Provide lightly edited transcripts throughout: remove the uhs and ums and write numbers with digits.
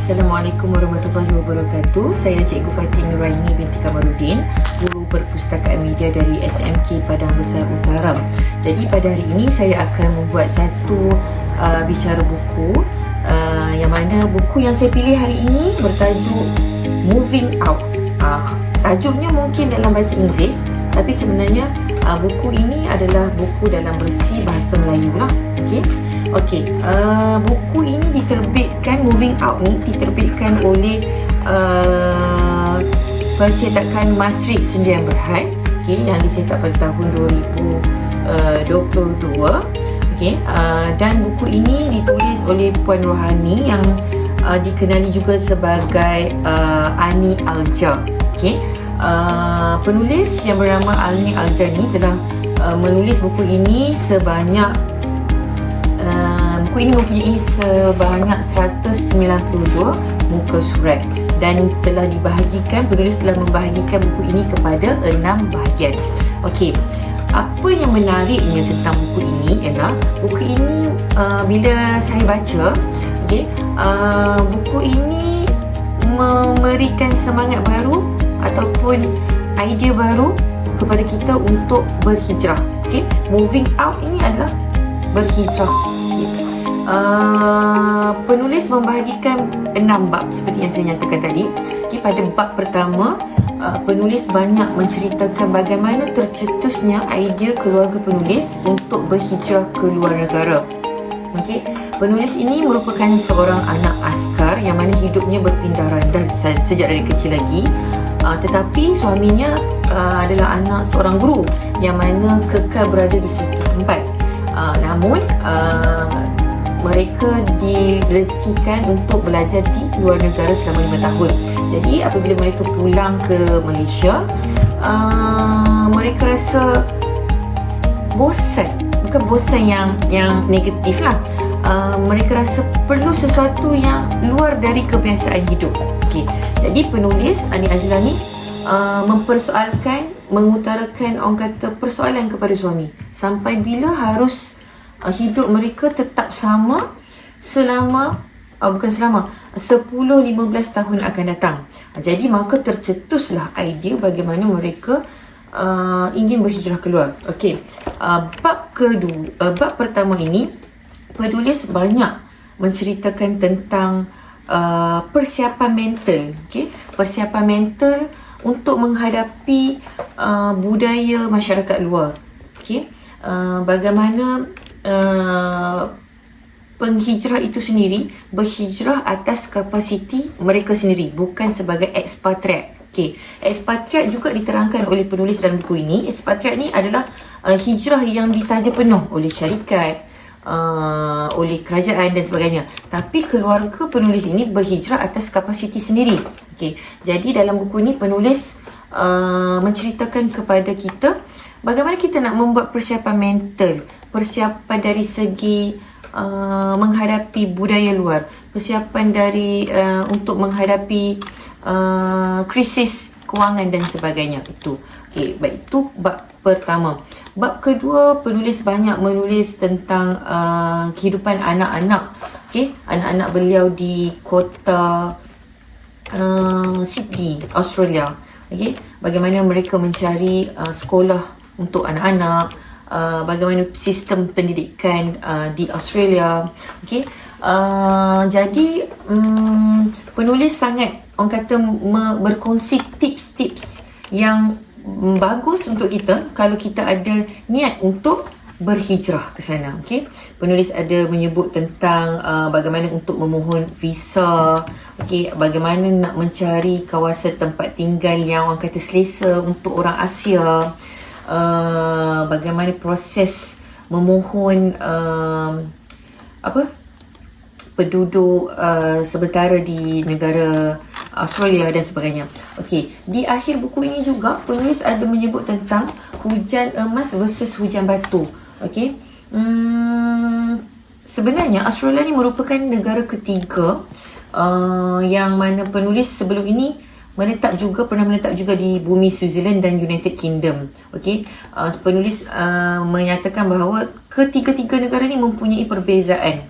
Assalamualaikum warahmatullahi wabarakatuh. Saya Cikgu Fatin Nuraini binti Kamarudin, Guru Perpustakaan Media dari SMK Padang Besar Utara. Jadi pada hari ini saya akan membuat satu bicara buku, yang mana buku yang saya pilih hari ini bertajuk Moving Out. Tajuknya mungkin dalam bahasa Inggeris, tapi sebenarnya buku ini adalah buku dalam versi bahasa Melayu lah. Buku ini diterbitkan, Moving Out ni diterbitkan oleh percetakan Masrik Sdn Bhd, yang dicetak pada tahun 2022. Dan buku ini ditulis oleh Puan Rohani yang dikenali juga sebagai Ani Alja. Penulis yang bernama Ani Alja ni telah menulis buku ini buku ini mempunyai sebanyak 192 muka surat dan telah dibahagikan, penulis telah membahagikan buku ini kepada 6 bahagian. Apa yang menariknya tentang buku ini ialah buku ini bila saya baca, buku ini memberikan semangat baru ataupun idea baru kepada kita untuk berhijrah. Moving out ini adalah berhijrah. Penulis membahagikan 6 bab seperti yang saya nyatakan tadi. Pada bab pertama, penulis banyak menceritakan bagaimana tercetusnya idea keluarga penulis untuk berhijrah ke luar negara. Penulis ini merupakan seorang anak askar yang mana hidupnya berpindah randa sejak dari kecil lagi. Tetapi suaminya adalah anak seorang guru yang mana kekal berada di situ tempat. Namun mereka direzekikan untuk belajar di luar negara selama 5 tahun. Jadi apabila mereka pulang ke Malaysia, mereka rasa bosan. Bukan bosan yang negatif lah. Mereka rasa perlu sesuatu yang luar dari kebiasaan hidup. Jadi penulis Ani Alja ni mengutarakan orang kata persoalan kepada suami. Sampai bila harus hidup mereka tetap sama selama 10-15 tahun akan datang. Jadi maka tercetuslah idea bagaimana mereka ingin berhijrah keluar. Bab pertama ini penulis banyak menceritakan tentang persiapan mental. Persiapan mental untuk menghadapi budaya masyarakat luar. Bagaimana penghijrah itu sendiri berhijrah atas kapasiti mereka sendiri, bukan sebagai ekspatriat. Ekspatriat juga diterangkan oleh penulis dalam buku ini. Ekspatriat ni adalah hijrah yang ditaja penuh oleh syarikat, oleh kerajaan dan sebagainya. Tapi keluarga penulis ini berhijrah atas kapasiti sendiri. Jadi dalam buku ini penulis menceritakan kepada kita bagaimana kita nak membuat persiapan mental, persiapan dari segi menghadapi budaya luar, persiapan dari untuk menghadapi krisis kewangan dan sebagainya. Baik, itu bab pertama. Bab kedua, penulis banyak menulis tentang kehidupan anak-anak. Anak-anak beliau di kota Sydney, Australia. Bagaimana mereka mencari sekolah untuk anak-anak, bagaimana sistem pendidikan di Australia. Jadi penulis sangat, orang kata, berkongsi tips-tips yang bagus untuk kita kalau kita ada niat untuk berhijrah ke sana. Penulis ada menyebut tentang bagaimana untuk memohon visa, bagaimana nak mencari kawasan tempat tinggal yang orang kata selesa untuk orang Asia, bagaimana proses memohon penduduk sementara di negara Australia dan sebagainya. Di akhir buku ini juga penulis ada menyebut tentang hujan emas versus hujan batu. Sebenarnya Australia ni merupakan negara ketiga yang mana penulis sebelum ini pernah menetap juga di bumi Switzerland dan United Kingdom. Penulis menyatakan bahawa ketiga-tiga negara ni mempunyai perbezaan.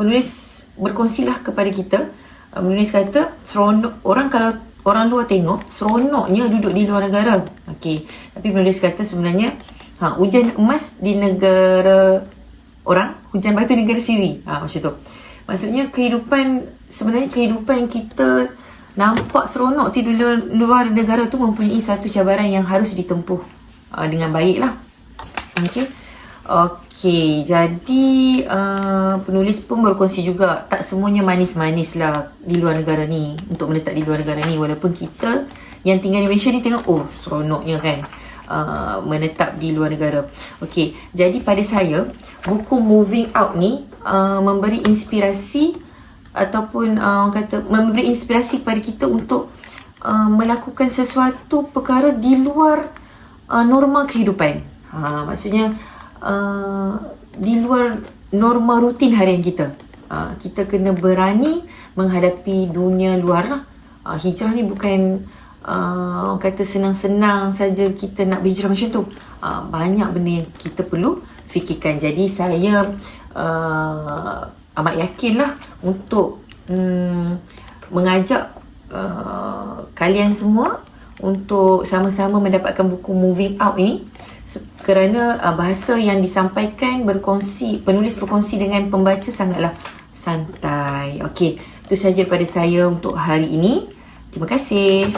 penulis berkongsilah kepada kita. Penulis kata seronok, kalau orang luar tengok seronoknya duduk di luar negara. Okey, tapi penulis kata sebenarnya hujan emas di negara orang, hujan batu di negara sendiri. Macam tu. Maksudnya sebenarnya kehidupan kita nampak seronok di luar negara tu mempunyai satu cabaran yang harus ditempuh dengan baik lah. Okey, jadi penulis pun berkongsi juga tak semuanya manis-manis lah di luar negara ni, untuk menetap di luar negara ni. Walaupun kita yang tinggal di Malaysia ni tengok seronoknya kan menetap di luar negara. Okey, jadi pada saya buku Moving Out ni memberi inspirasi ataupun memberi inspirasi kepada kita untuk melakukan sesuatu perkara di luar norma kehidupan. Maksudnya di luar norma rutin harian kita. Kita kena berani menghadapi dunia luar lah. Hijrah ni bukan orang kata senang-senang saja kita nak berhijrah macam tu. Banyak benda yang kita perlu fikirkan. Jadi saya amat yakinlah untuk mengajak kalian semua untuk sama-sama mendapatkan buku Moving Out ini, kerana bahasa yang disampaikan penulis berkongsi dengan pembaca sangatlah santai. Okey, itu saja daripada saya untuk hari ini. Terima kasih.